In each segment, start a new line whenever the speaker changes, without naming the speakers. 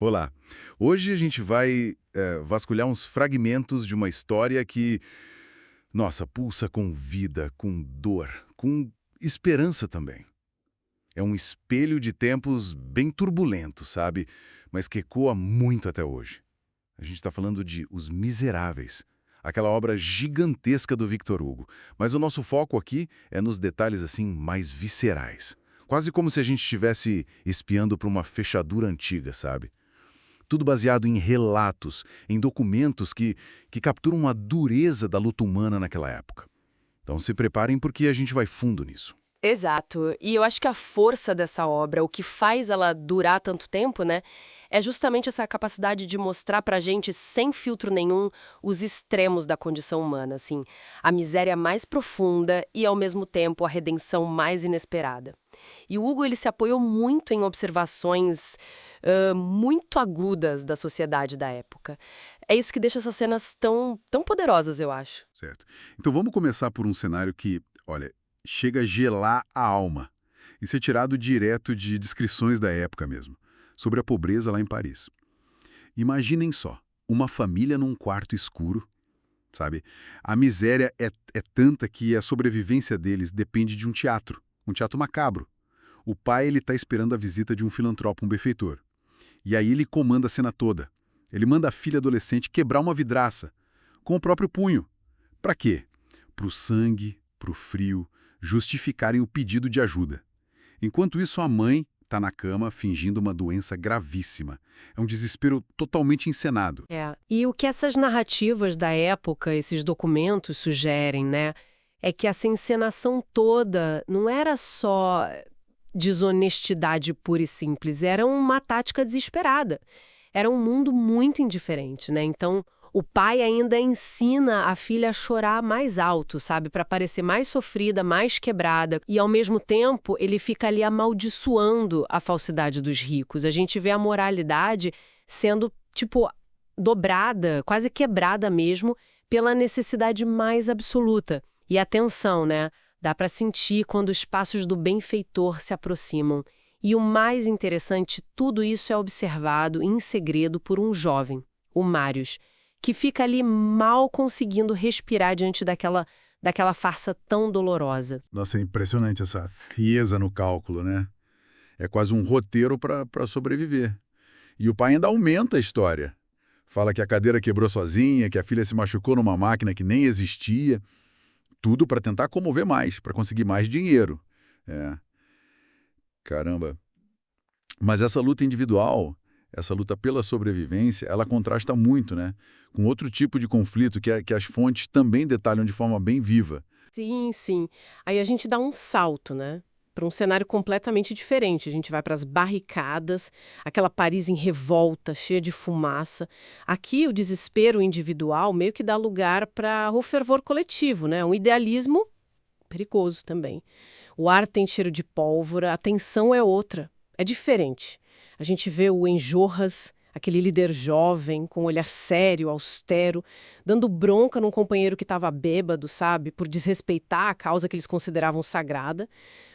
Olá. Hoje a gente vai vasculhar uns fragmentos de uma história que, nossa, pulsa com vida, com dor, com esperança também. É um espelho de tempos bem turbulentos, sabe? Mas que ecoa muito até hoje. A gente está falando de Os Miseráveis, aquela obra gigantesca do Victor Hugo. Mas o nosso foco aqui é nos detalhes assim mais viscerais. Quase como se a gente estivesse espiando para uma fechadura antiga, sabe? Tudo baseado em relatos, em documentos que capturam a dureza da luta humana naquela época. Então se preparem porque a gente vai fundo nisso.
Exato. E eu acho que a força dessa obra, o que faz ela durar tanto tempo, né, é justamente essa capacidade de mostrar pra gente, sem filtro nenhum, os extremos da condição humana, assim, a miséria mais profunda e, ao mesmo tempo, a redenção mais inesperada. E o Hugo, ele se apoiou muito em observações muito agudas da sociedade da época. É isso que deixa essas cenas tão poderosas, eu acho.
Certo. Então vamos começar por um cenário que, olha, chega a gelar a alma. Isso é tirado direto de descrições da época mesmo, sobre a pobreza lá em Paris. Imaginem só, uma família num quarto escuro, sabe? A miséria é tanta que a sobrevivência deles depende de um teatro macabro. O pai ele está esperando a visita de um filantropo, um benfeitor. E aí ele comanda a cena toda. Ele manda a filha adolescente quebrar uma vidraça, com o próprio punho. Para quê? Para o sangue, para o frio, justificarem o pedido de ajuda. Enquanto isso, a mãe está na cama fingindo uma doença gravíssima. É um desespero totalmente encenado.
É. E o que essas narrativas da época, esses documentos sugerem, né, é que essa encenação toda não era só desonestidade pura e simples, era uma tática desesperada. Era um mundo muito indiferente, né? Então, o pai ainda ensina a filha a chorar mais alto, sabe? Para parecer mais sofrida, mais quebrada. E, ao mesmo tempo, ele fica ali amaldiçoando a falsidade dos ricos. A gente vê a moralidade sendo, tipo, dobrada, quase quebrada mesmo, pela necessidade mais absoluta. E atenção, né? Dá para sentir quando os passos do benfeitor se aproximam. E o mais interessante, tudo isso é observado em segredo por um jovem, o Marius, que fica ali mal conseguindo respirar diante daquela farsa tão dolorosa.
Nossa, é impressionante essa frieza no cálculo, né? É quase um roteiro para sobreviver. E o pai ainda aumenta a história. Fala que a cadeira quebrou sozinha, que a filha se machucou numa máquina que nem existia. Tudo para tentar comover mais, para conseguir mais dinheiro. É, caramba. Mas essa luta individual, essa luta pela sobrevivência, ela contrasta muito, né? Com outro tipo de conflito que as fontes também detalham de forma bem viva.
Sim, sim. Aí a gente dá um salto, né? Para um cenário completamente diferente. A gente vai para as barricadas, aquela Paris em revolta, cheia de fumaça. Aqui o desespero individual meio que dá lugar para o fervor coletivo, né? Um idealismo perigoso também. O ar tem cheiro de pólvora, a tensão é outra, é diferente. A gente vê o Enjorras, aquele líder jovem, com um olhar sério, austero, dando bronca num companheiro que estava bêbado, sabe, por desrespeitar a causa que eles consideravam sagrada.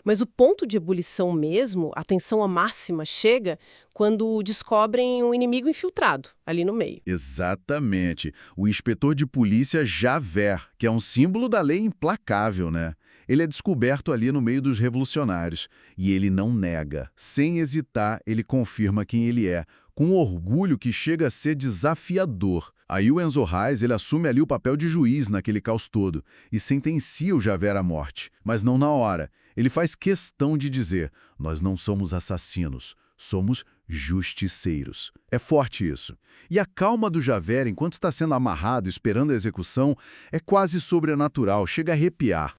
Mas o ponto de ebulição mesmo, a tensão máxima, chega quando descobrem um inimigo infiltrado ali no meio.
Exatamente. O inspetor de polícia Javert, que é um símbolo da lei implacável, né? Ele é descoberto ali no meio dos revolucionários. E ele não nega. Sem hesitar, ele confirma quem ele é, com um orgulho que chega a ser desafiador. Aí o Enzo Reis, ele assume ali o papel de juiz naquele caos todo e sentencia o Javert à morte. Mas não na hora. Ele faz questão de dizer, nós não somos assassinos, somos justiceiros. É forte isso. E a calma do Javert, enquanto está sendo amarrado, esperando a execução, é quase sobrenatural, chega a arrepiar.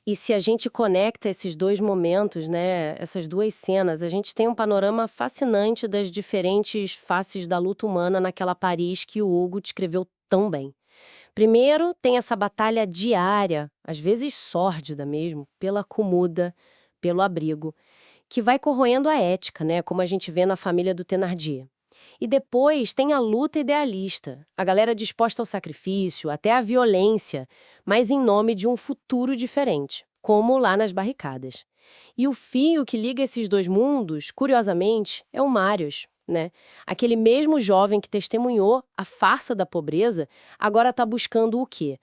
E se a gente conecta esses dois momentos, né, essas duas cenas, a gente tem um panorama fascinante das diferentes faces da luta humana naquela Paris que o Hugo descreveu tão bem. Primeiro, tem essa batalha diária, às vezes sórdida mesmo, pela comida, pelo abrigo, que vai corroendo a ética, né, como a gente vê na família do Thénardier. E depois tem a luta idealista, a galera disposta ao sacrifício, até à violência, mas em nome de um futuro diferente, como lá nas barricadas. E o fio que liga esses dois mundos, curiosamente, é o Marius, né? Aquele mesmo jovem que testemunhou a farsa da pobreza, agora está buscando o quê?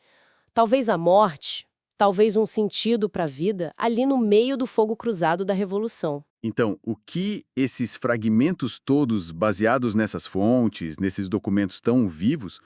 Talvez a morte, talvez um sentido para a vida ali no meio do fogo cruzado da Revolução.
Então, o que esses fragmentos todos baseados nessas fontes, nesses documentos tão vivos,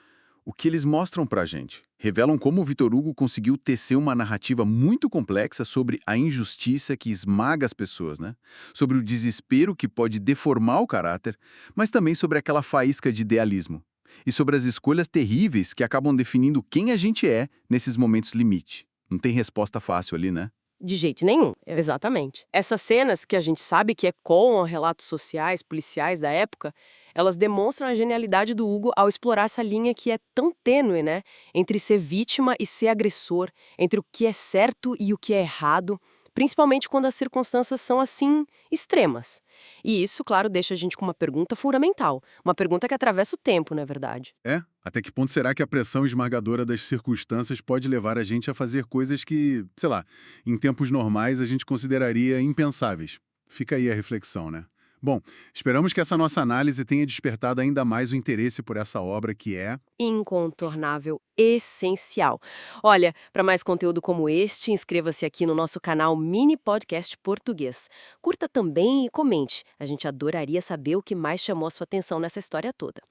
o que eles mostram pra gente? Revelam como o Victor Hugo conseguiu tecer uma narrativa muito complexa sobre a injustiça que esmaga as pessoas, né? Sobre o desespero que pode deformar o caráter, mas também sobre aquela faísca de idealismo. E sobre as escolhas terríveis que acabam definindo quem a gente é nesses momentos limite. Não tem resposta fácil ali, né?
De jeito nenhum, exatamente. Essas cenas, que a gente sabe que ecoam a relatos sociais, policiais da época, elas demonstram a genialidade do Hugo ao explorar essa linha que é tão tênue, né? Entre ser vítima e ser agressor, entre o que é certo e o que é errado, principalmente quando as circunstâncias são, assim, extremas. E isso, claro, deixa a gente com uma pergunta fundamental, uma pergunta que atravessa o tempo, não é verdade?
É? Até que ponto será que a pressão esmagadora das circunstâncias pode levar a gente a fazer coisas que, sei lá, em tempos normais a gente consideraria impensáveis? Fica aí a reflexão, né? Bom, esperamos que essa nossa análise tenha despertado ainda mais o interesse por essa obra que é...
Incontornável, essencial. Olha, para mais conteúdo como este, inscreva-se aqui no nosso canal Mini Podcast Português. Curta também e comente. A gente adoraria saber o que mais chamou a sua atenção nessa história toda.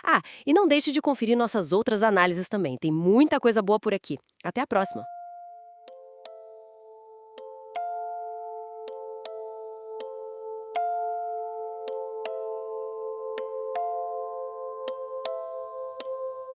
Ah, e não deixe de conferir nossas outras análises também. Tem muita coisa boa por aqui. Até a próxima!